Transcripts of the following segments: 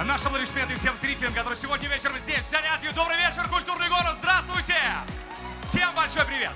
Наши аплодисменты всем зрителям, которые сегодня вечером здесь, в Зарядье. Добрый вечер, культурный город, здравствуйте! Всем большой привет!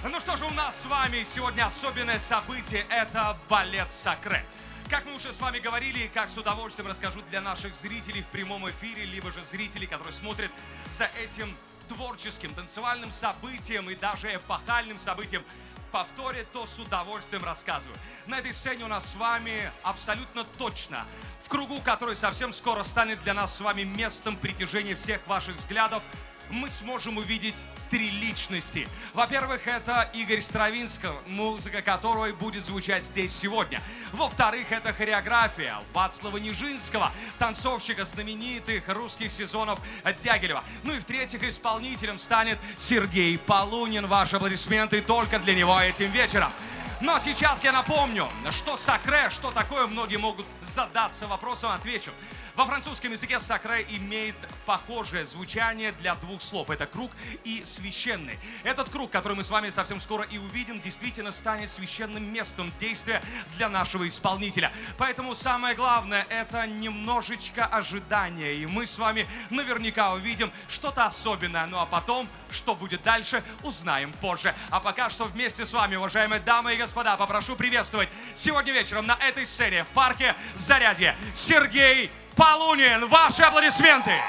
Ну что же, у нас с вами сегодня особенное событие, это балет «Сакрэ». Как мы уже с вами говорили, и как с удовольствием расскажу для наших зрителей в прямом эфире, либо же зрителей, которые смотрят за этим творческим, танцевальным событием и даже эпохальным событием в повторе, то с удовольствием рассказываю. На этой сцене у нас с вами абсолютно точно, в кругу, который совсем скоро станет для нас с вами местом притяжения всех ваших взглядов, мы сможем увидеть три личности. Во-первых, это Игорь Стравинский, музыка которой будет звучать здесь сегодня. Во-вторых, это хореография Вацлава Нижинского, танцовщика знаменитых русских сезонов Дягилева. Ну и в-третьих, исполнителем станет Сергей Полунин. Ваши аплодисменты только для него этим вечером. Но сейчас я напомню, что «Сакрэ», что такое, многие могут задаться вопросом, отвечу. Во французском языке «сакрэ» имеет похожее звучание для двух слов. Это круг и священный. Этот круг, который мы с вами совсем скоро и увидим, действительно станет священным местом действия для нашего исполнителя. Поэтому самое главное – это немножечко ожидания. И мы с вами наверняка увидим что-то особенное. Ну а потом, что будет дальше, узнаем позже. А пока что вместе с вами, уважаемые дамы и господа, попрошу приветствовать сегодня вечером на этой сцене в парке Зарядье Сергей Полунин. Ваши аплодисменты!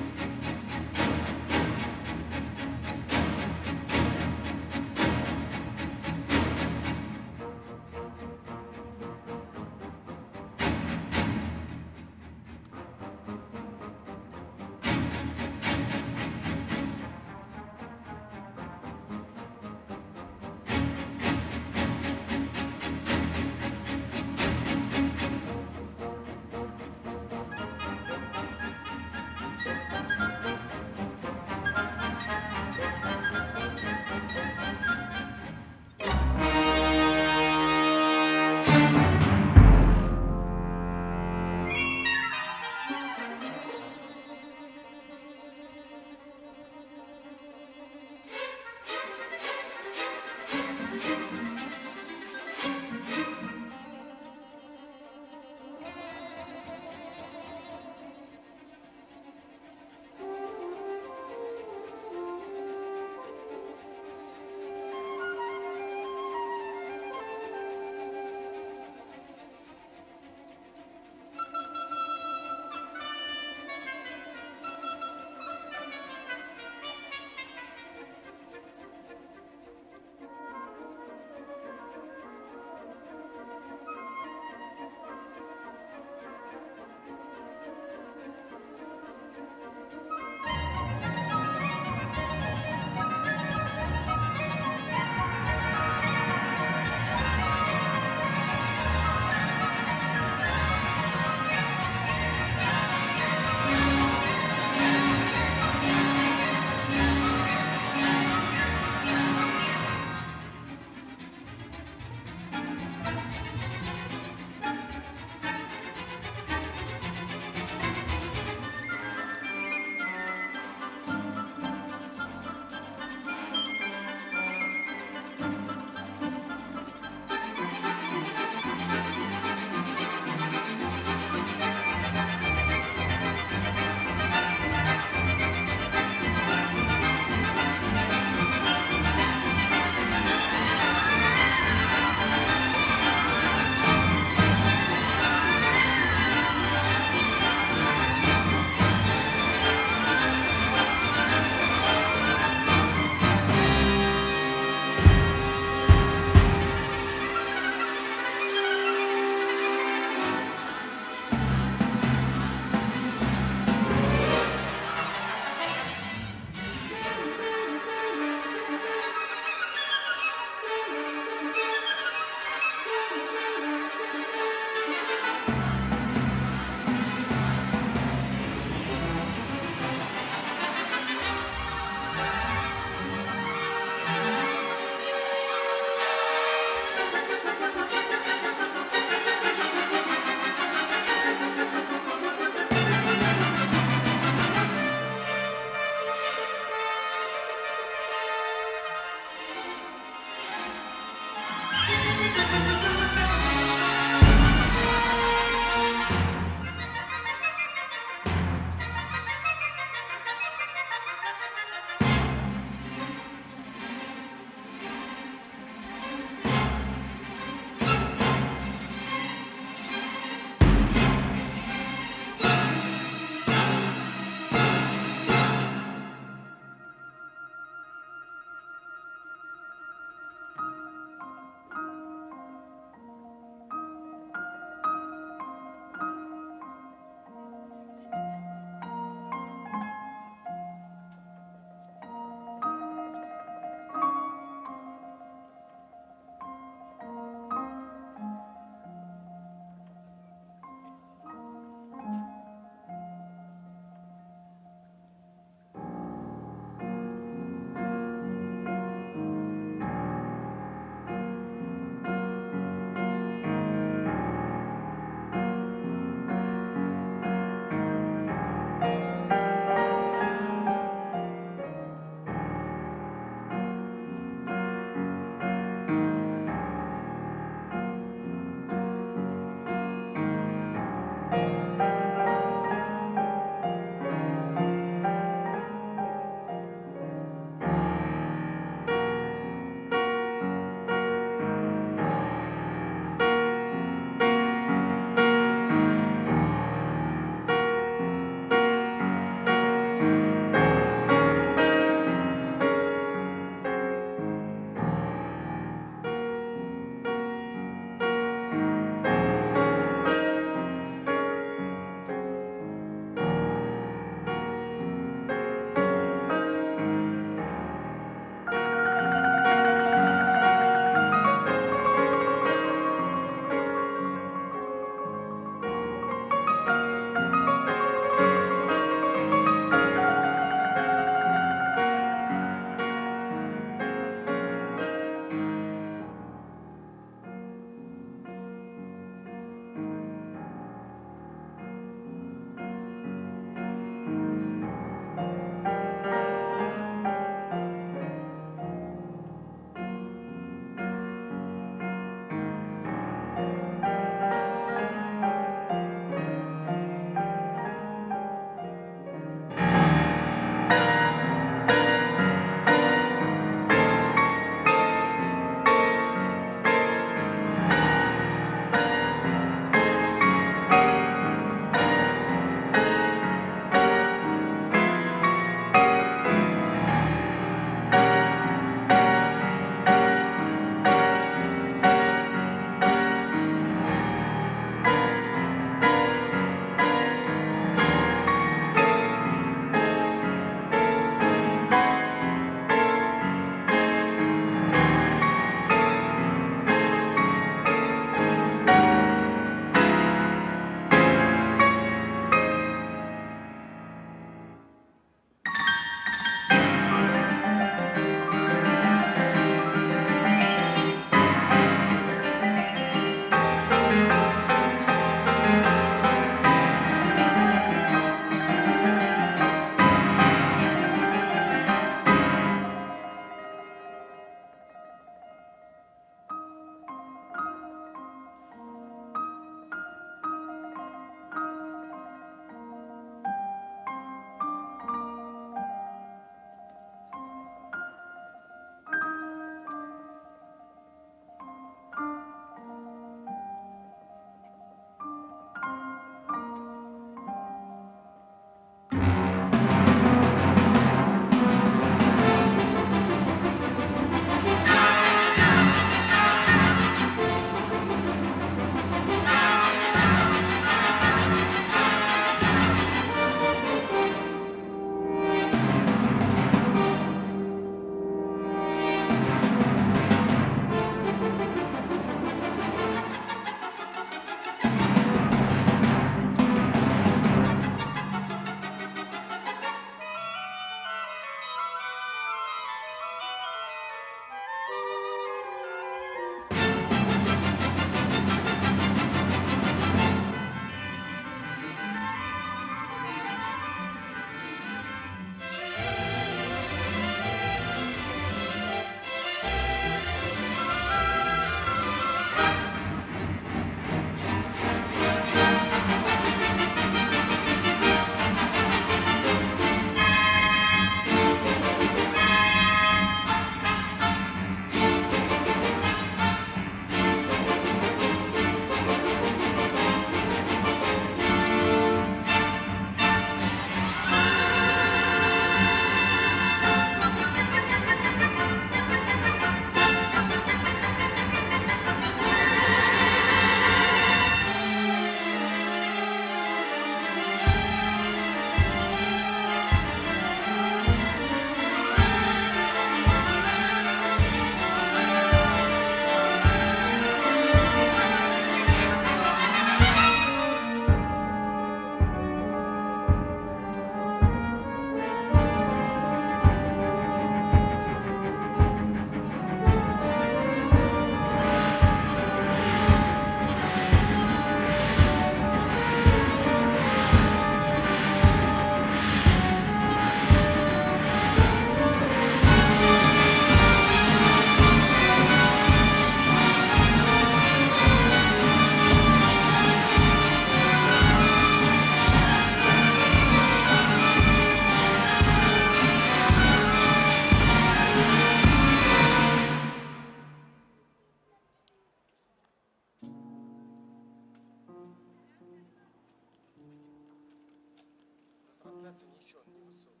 Братцы, ничего, не высовывай.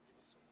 Не высовывай.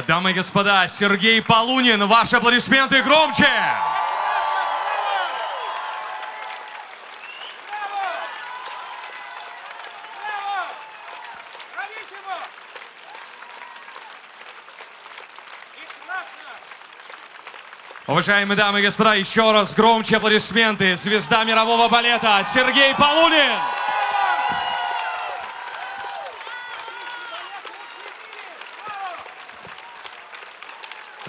Дамы и господа, Сергей Полунин, ваши аплодисменты громче! Уважаемые дамы и господа, еще раз громче аплодисменты. Звезда мирового балета Сергей Полунин.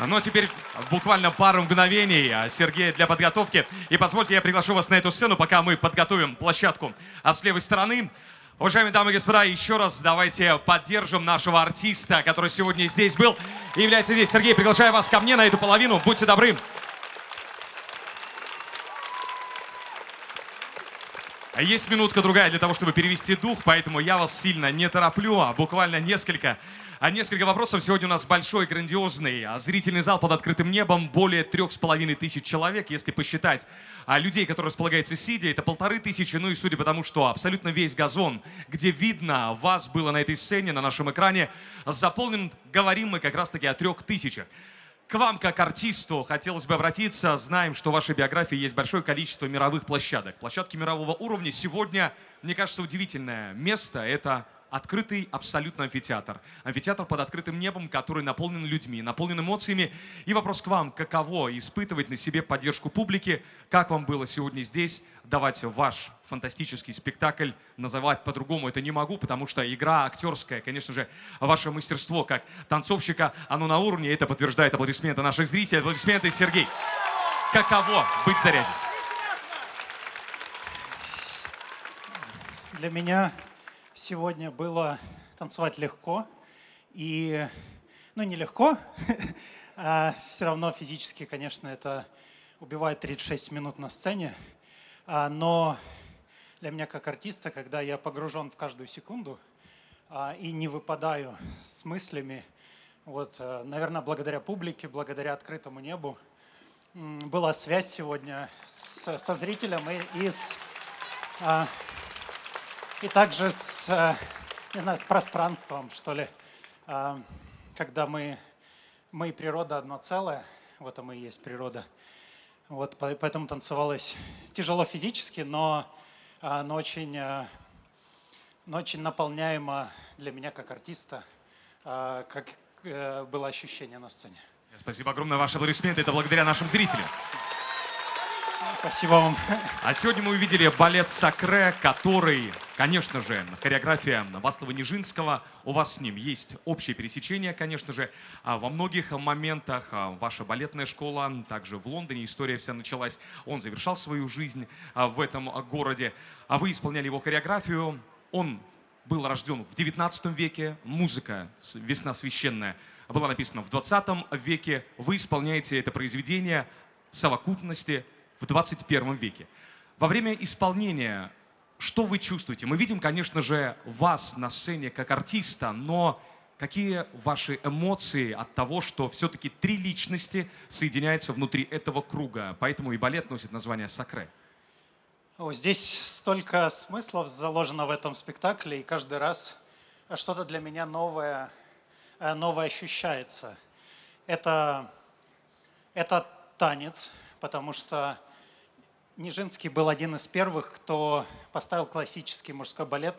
Ну, теперь буквально пару мгновений, Сергей, для подготовки. И позвольте, я приглашу вас на эту сцену, пока мы подготовим площадку с левой стороны. Уважаемые дамы и господа, еще раз давайте поддержим нашего артиста, который сегодня здесь был и является здесь. Сергей, приглашаю вас ко мне на эту половину. Будьте добры. Есть минутка-другая для того, чтобы перевести дух, поэтому я вас сильно не тороплю, а буквально несколько вопросов. Сегодня у нас большой, грандиозный зрительный зал под открытым небом, более 3500 человек, если посчитать людей, которые располагаются сидя, это 1500, ну и судя по тому, что абсолютно весь газон, где видно вас было на этой сцене, на нашем экране, заполнен, говорим мы как раз-таки о 3000. К вам, как артисту, хотелось бы обратиться. Знаем, что в вашей биографии есть большое количество мировых площадок. Площадки мирового уровня. Сегодня, мне кажется, удивительное место – это открытый абсолютно амфитеатр. Амфитеатр под открытым небом, который наполнен людьми, наполнен эмоциями. И вопрос к вам, каково испытывать на себе поддержку публики? Как вам было сегодня здесь давать ваш фантастический спектакль? Называть по-другому это не могу, потому что игра актерская, конечно же, ваше мастерство как танцовщика, оно на уровне. Это подтверждает аплодисменты наших зрителей. Аплодисменты, Сергей. Каково быть в заряде? Для меня сегодня было танцевать легко, и, нелегко, а все равно физически, конечно, это убивает 36 минут на сцене, но для меня как артиста, когда я погружен в каждую секунду и не выпадаю с мыслями, наверное, благодаря публике, благодаря открытому небу, была связь сегодня со зрителем и также с пространством, что ли, когда мы и природа одно целое, вот мы и есть природа. Поэтому танцевалось тяжело физически, но очень наполняемо для меня как артиста, как было ощущение на сцене. Спасибо огромное, ваши аплодисменты. Это благодаря нашим зрителям. Спасибо вам. А сегодня мы увидели балет «Сакре», который, конечно же, хореография Вацлава Нижинского. У вас с ним есть общее пересечение, конечно же, во многих моментах. Ваша балетная школа, также в Лондоне история вся началась. Он завершал свою жизнь в этом городе. А вы исполняли его хореографию. Он был рожден в 19 веке. Музыка «Весна священная» была написана в 20 веке. Вы исполняете это произведение в совокупности в 21 веке. Во время исполнения, что вы чувствуете? Мы видим, конечно же, вас на сцене как артиста, но какие ваши эмоции от того, что все-таки 3 личности соединяются внутри этого круга? Поэтому и балет носит название «Сакре». Здесь столько смыслов заложено в этом спектакле, и каждый раз что-то для меня новое ощущается. Это танец, потому что Нижинский был один из первых, кто поставил классический мужской балет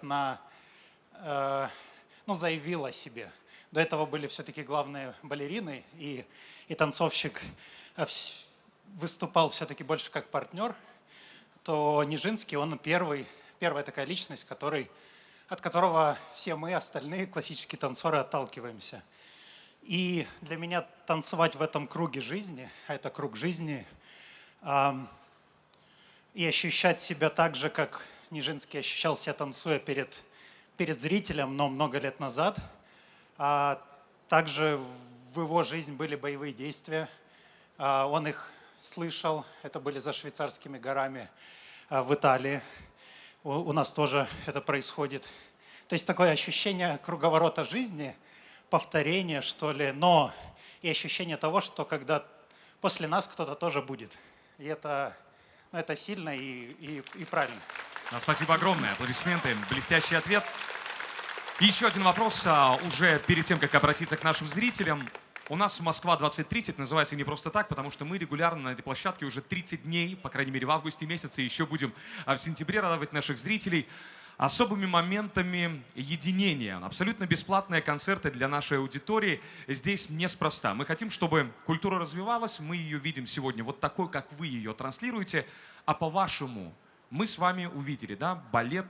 заявил о себе. До этого были все-таки главные балерины, и танцовщик выступал все-таки больше как партнер, то Нижинский, он первая такая личность, от которого все мы, остальные классические танцоры, отталкиваемся. И для меня танцевать в этом круге жизни, а это круг жизни, и ощущать себя так же, как Нижинский ощущал себя, танцуя перед зрителем, но много лет назад. Также в его жизнь были боевые действия. Он их слышал, это были за швейцарскими горами в Италии. У нас тоже это происходит. То есть такое ощущение круговорота жизни, повторение, что ли, но и ощущение того, что когда после нас кто-то тоже будет. И это сильно и правильно. Спасибо огромное. Аплодисменты. Блестящий ответ. И еще один вопрос, уже перед тем, как обратиться к нашим зрителям. У нас Москва 2030 называется не просто так, потому что мы регулярно на этой площадке уже 30 дней, по крайней мере в августе месяце, и еще будем в сентябре радовать наших зрителей особыми моментами единения. Абсолютно бесплатные концерты для нашей аудитории здесь неспроста. Мы хотим, чтобы культура развивалась, мы ее видим сегодня вот такой, как вы ее транслируете, а по-вашему мы с вами увидели, да, балет,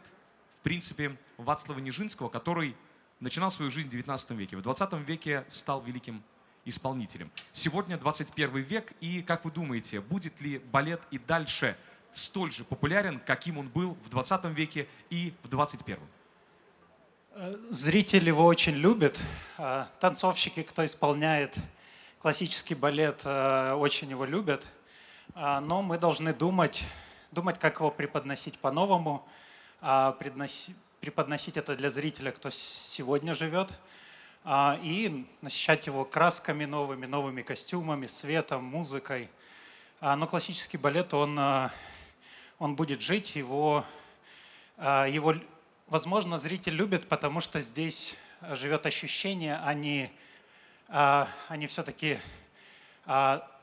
в принципе, Вацлава Нижинского, который начинал свою жизнь в 19 веке. В 20 веке стал великим исполнителем. Сегодня 21 век, и как вы думаете, будет ли балет и дальше столь же популярен, каким он был в 20 веке и в 21? Зритель его очень любит. Танцовщики, кто исполняет классический балет, очень его любят. Но мы должны думать, как его преподносить по-новому, преподносить это для зрителя, кто сегодня живет, и насыщать его красками новыми костюмами, светом, музыкой. Но классический балет, он будет жить, его, возможно, зритель любит, потому что здесь живет ощущение, а не все-таки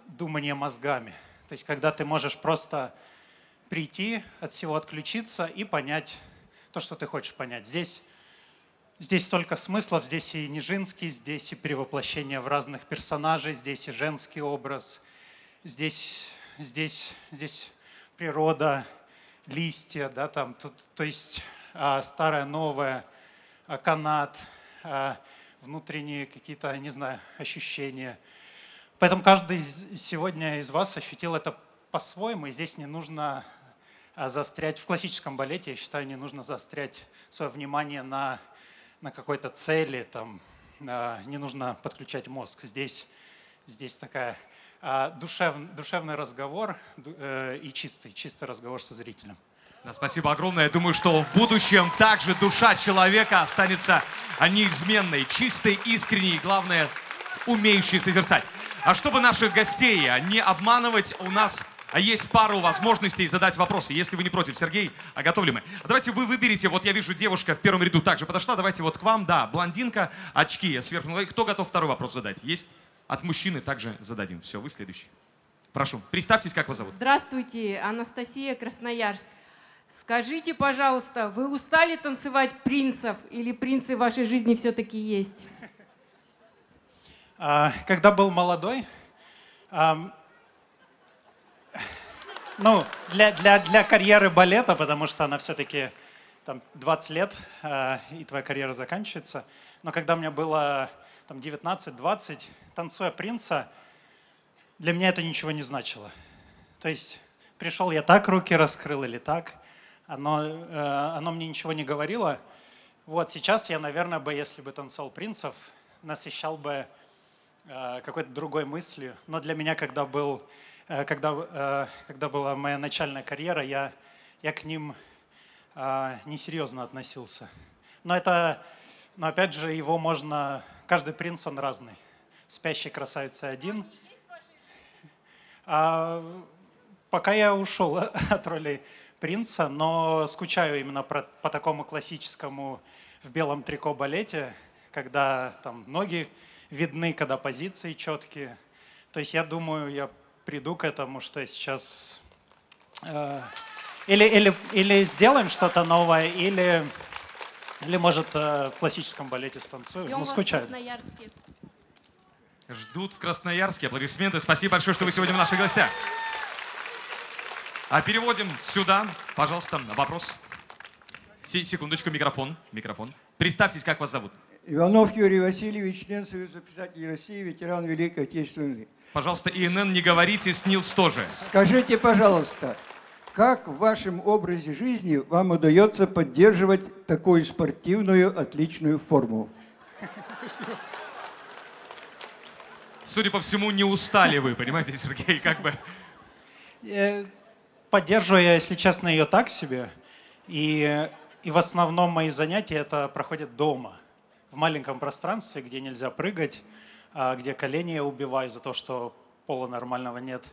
думание мозгами. То есть когда ты можешь просто прийти, от всего отключиться и понять то, что ты хочешь понять. Здесь столько смыслов, здесь и Нижинский, здесь и перевоплощение в разных персонажей, здесь и женский образ, здесь природа, листья, да, там, то есть старое, новое, канат, внутренние какие-то, не знаю, ощущения. Поэтому каждый сегодня из вас ощутил это по-своему, и здесь не нужно заострять, в классическом балете, я считаю, не нужно заострять свое внимание на какой-то цели, там, не нужно подключать мозг. Здесь такая душевный разговор и чистый разговор со зрителем. Да, спасибо огромное. Я думаю, что в будущем также душа человека останется неизменной, чистой, искренней и, главное, умеющей созерцать. А чтобы наших гостей не обманывать, у нас есть пару возможностей задать вопросы. Если вы не против, Сергей, готовы ли мы? Давайте вы выберите, вот я вижу, девушка в первом ряду также подошла, давайте вот к вам, да, блондинка, очки сверху. Кто готов второй вопрос задать? Есть? От мужчины также зададим. Все, вы следующий. Прошу, представьтесь, как вас зовут? Здравствуйте, Анастасия, Красноярск. Скажите, пожалуйста, вы устали танцевать принцев или принцы в вашей жизни все-таки есть? Когда был молодой, ну, для карьеры балета, потому что она все-таки там 20 лет, и твоя карьера заканчивается. Но когда мне было там 19-20, танцуя принца, для меня это ничего не значило. То есть пришел я так, руки раскрыл или так, оно мне ничего не говорило. Вот сейчас я, наверное, если бы танцевал принцев, насыщал бы какой-то другой мыслью. Но для меня, когда была моя начальная карьера, я к ним несерьезно относился. Но опять же, его можно... Каждый принц, он разный. «Спящей красавице» один. Пока я ушел от роли принца, но скучаю именно по такому классическому в белом трико балете, когда там ноги видны, когда позиции четкие. То есть я думаю, я приду к этому, что я сейчас... Или сделаем что-то новое, или может, в классическом балете станцую. Ждем Ну, вас в скучаю. Красноярске. Ждут в Красноярске. Аплодисменты. Спасибо большое, что вы сегодня в наших гостях. А переводим сюда. Пожалуйста, вопрос. Секундочку, микрофон. Представьтесь, как вас зовут? Иванов Юрий Васильевич, член Союза писателей России, ветеран Великой Отечественной войны. Пожалуйста, ИНН не говорите, СНИЛС тоже. Скажите, пожалуйста, как в вашем образе жизни вам удается поддерживать такую спортивную, отличную форму? Судя по всему, не устали вы, понимаете, Сергей, как бы... Поддерживаю я, если честно, ее так себе. И в основном мои занятия это проходят дома, в маленьком пространстве, где нельзя прыгать, где колени я убиваю из-за того, что пола нормального нет.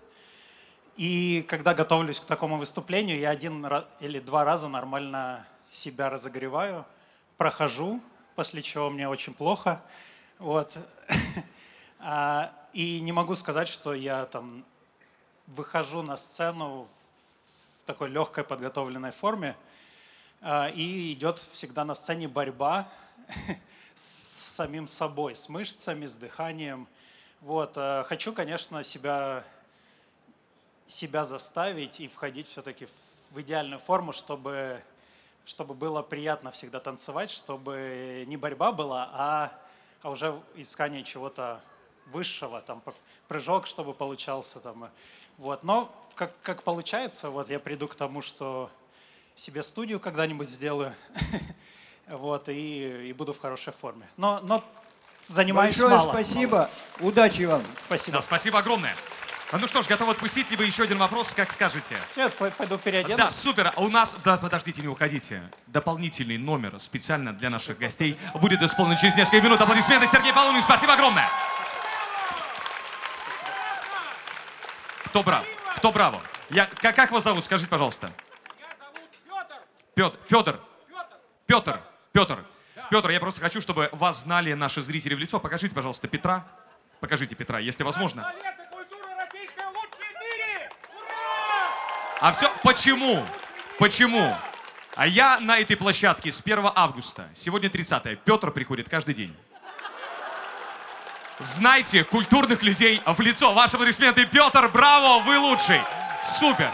И когда готовлюсь к такому выступлению, я 1 или 2 раза нормально себя разогреваю, прохожу, после чего мне очень плохо. Вот. И не могу сказать, что я там выхожу на сцену в такой легкой подготовленной форме. И идет всегда на сцене борьба с самим собой, с мышцами, с дыханием. Вот. Хочу, конечно, себя заставить и входить все-таки в идеальную форму, чтобы было приятно всегда танцевать, чтобы не борьба была, а уже искание чего-то высшего, там, прыжок, чтобы получался. Там. Вот. Но как получается, вот я приду к тому, что себе студию когда-нибудь сделаю, вот, и буду в хорошей форме. Но занимаюсь Большое мало. спасибо. Удачи вам. Спасибо. Да, спасибо огромное. Ну что ж, готов отпустить, либо еще один вопрос, как скажете. Все, пойду переоденусь. Да, супер. А у нас, да, подождите, не уходите. Дополнительный номер специально для наших гостей будет исполнен через несколько минут. Аплодисменты Сергей Полунин. Спасибо огромное. Кто браво? Кто браво? Как вас зовут? Скажите, пожалуйста. Меня зовут Петр. Петр, я просто хочу, чтобы вас знали наши зрители в лицо. Покажите, пожалуйста, Петра. Покажите Петра, если возможно. Советы культуры российской лучшей в мире! Ура! А все почему? Почему? А я на этой площадке с 1 августа. Сегодня 30-е. Петр приходит каждый день. Знайте культурных людей в лицо. Ваши аплодисменты. Петр, браво, вы лучший. Супер.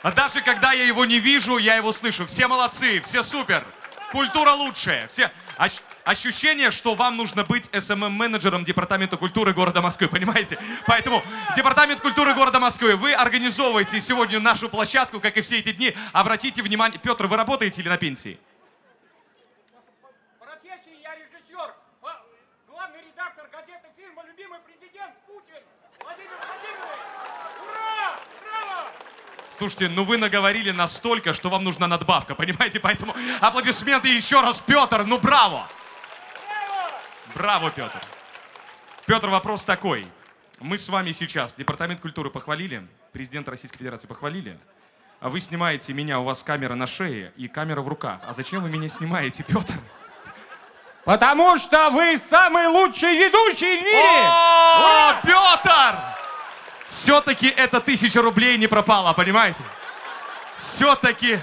А даже когда я его не вижу, я его слышу. Все молодцы, все супер. Культура лучшая. Все. Ощущение, что вам нужно быть СММ-менеджером Департамента культуры города Москвы, понимаете? Поэтому Департамент культуры города Москвы, вы организовываете сегодня нашу площадку, как и все эти дни. Обратите внимание. Петр, вы работаете или на пенсии? По профессии я режиссер, главный редактор газеты фильма «Любимый президент Путин» Владимир Владимирович. Ура! Браво! Слушайте, ну вы наговорили настолько, что вам нужна надбавка, понимаете? Поэтому аплодисменты еще раз, Петр, ну браво! Браво, Петр. Петр, вопрос такой. Мы с вами сейчас Департамент культуры похвалили, президент Российской Федерации похвалили, а вы снимаете меня, у вас камера на шее и камера в руках. А зачем вы меня снимаете, Петр? Потому что вы самый лучший ведущий в мире! О, Петр! Все-таки это 1000 рублей не пропало, понимаете? Все-таки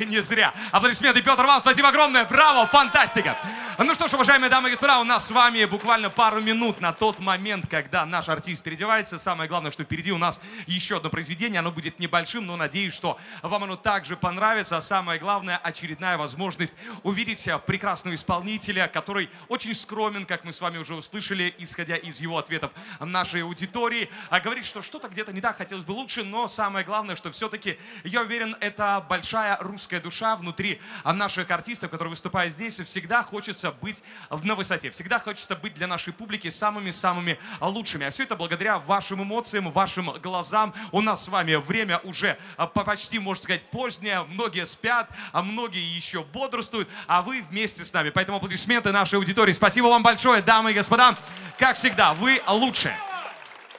не зря. Аплодисменты, Петр, вам спасибо огромное. Браво, фантастика. Ну что ж, уважаемые дамы и господа, у нас с вами буквально пару минут на тот момент, когда наш артист переодевается. Самое главное, что впереди у нас еще одно произведение. Оно будет небольшим, но надеюсь, что вам оно также понравится. А самое главное, очередная возможность увидеть прекрасного исполнителя, который очень скромен, как мы с вами уже услышали, исходя из его ответов нашей аудитории. А говорит, что что-то где-то не так, хотелось бы лучше, но самое главное, что все-таки, я уверен, это большая русская душа внутри наших артистов, которые выступают здесь, всегда хочется быть на высоте, всегда хочется быть для нашей публики самыми-самыми лучшими. А все это благодаря вашим эмоциям, вашим глазам. У нас с вами время уже почти, можно сказать, позднее. Многие спят, а многие еще бодрствуют, а вы вместе с нами. Поэтому аплодисменты нашей аудитории. Спасибо вам большое, дамы и господа. Как всегда, вы лучшие.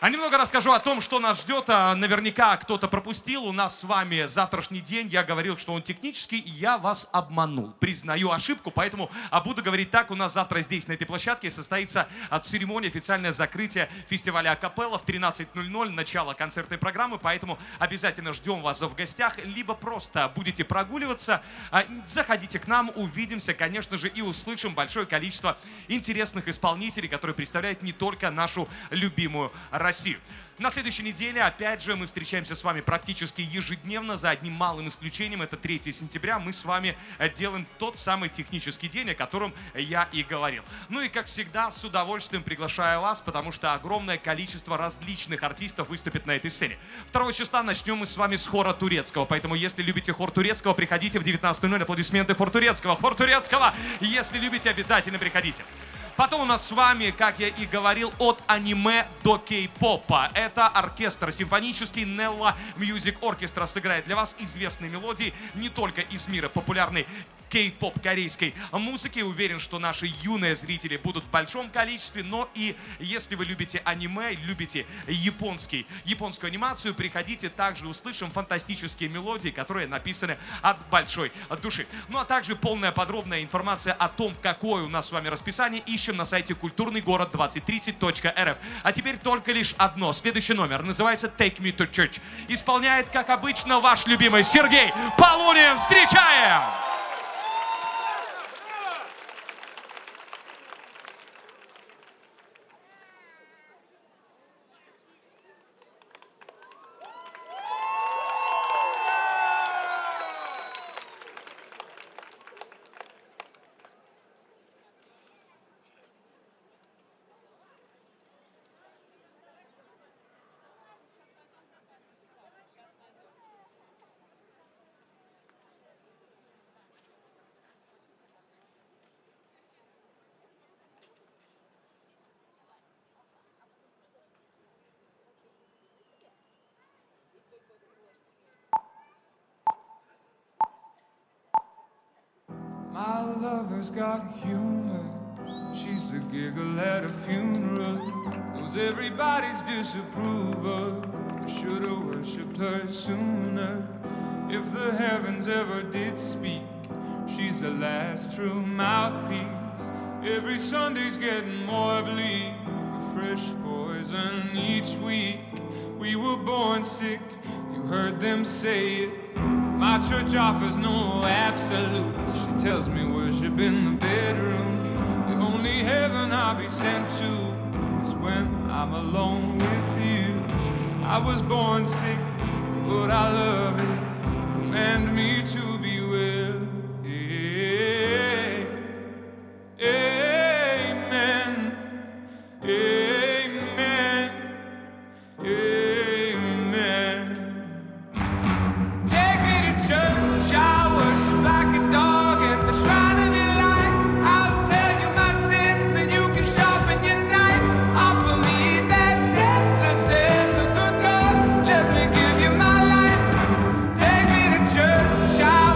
А немного расскажу о том, что нас ждет. Наверняка кто-то пропустил. У нас с вами завтрашний день. Я говорил, что он технический, и я вас обманул. Признаю ошибку, поэтому буду говорить так. У нас завтра здесь, на этой площадке, состоится церемония, официальное закрытие фестиваля «Акапелла» в 13:00, начало концертной программы. Поэтому обязательно ждем вас в гостях. Либо просто будете прогуливаться, заходите к нам, увидимся, конечно же, и услышим большое количество интересных исполнителей, которые представляют не только нашу любимую Россию. На следующей неделе, опять же, мы встречаемся с вами практически ежедневно, за одним малым исключением, это 3 сентября, мы с вами делаем тот самый технический день, о котором я и говорил. Ну и, как всегда, с удовольствием приглашаю вас, потому что огромное количество различных артистов выступит на этой сцене. 2 числа начнем мы с вами с хора турецкого, поэтому, если любите хор турецкого, приходите в 19:00, аплодисменты хор турецкого. Хор турецкого, если любите, обязательно приходите. Потом у нас с вами, как я и говорил, от аниме до кей-попа. Это оркестр симфонический Nella Music Orchestra сыграет для вас известные мелодии не только из мира популярной кей-поп корейской музыки. Уверен, что наши юные зрители будут в большом количестве. Но и если вы любите аниме, любите японскую анимацию, приходите, также услышим фантастические мелодии, которые написаны от большой души. Ну а также полная подробная информация о том, какое у нас с вами расписание, ищем на сайте kulturnygorod2030.rf. А теперь только лишь одно. Следующий номер называется Take Me to Church. Исполняет, как обычно, ваш любимый Сергей Полунин. Встречаем! My lover's got humor. She's the giggle at a funeral. Knows everybody's disapproval. I should've worshipped her sooner. If the heavens ever did speak, she's the last true mouthpiece. Every Sunday's getting more bleak, a fresh poison each week. We were born sick, you heard them say it. My church offers no absolutes. She tells me worship in the bedroom. The only heaven I'll be sent to is when I'm alone with you. I was born sick, but I love it. Command me to be well. Amen. Amen. Amen. Take me to church, I worship like a dog at the shrine of your light. I'll tell you my sins and you can sharpen your knife. Offer me that deathless death, the good God, let me give you my life. Take me to church, I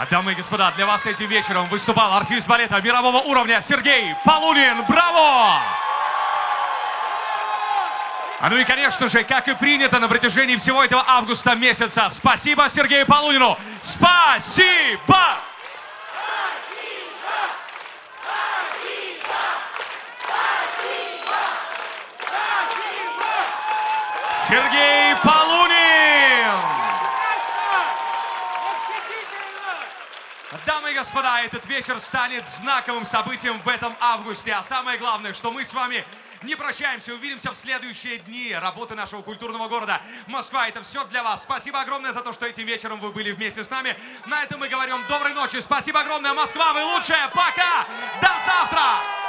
Дамы и господа, для вас этим вечером выступал артист балета мирового уровня Сергей Полунин. Браво! Ну и, конечно же, как и принято на протяжении всего этого августа месяца, спасибо Сергею Полунину! Спасибо! Сергей Полунин! Дамы и господа, этот вечер станет знаковым событием в этом августе. А самое главное, что мы с вами не прощаемся, увидимся в следующие дни работы нашего культурного города Москва. Это все для вас. Спасибо огромное за то, что этим вечером вы были вместе с нами. На этом мы говорим доброй ночи. Спасибо огромное, Москва, вы лучшая. Пока! До завтра!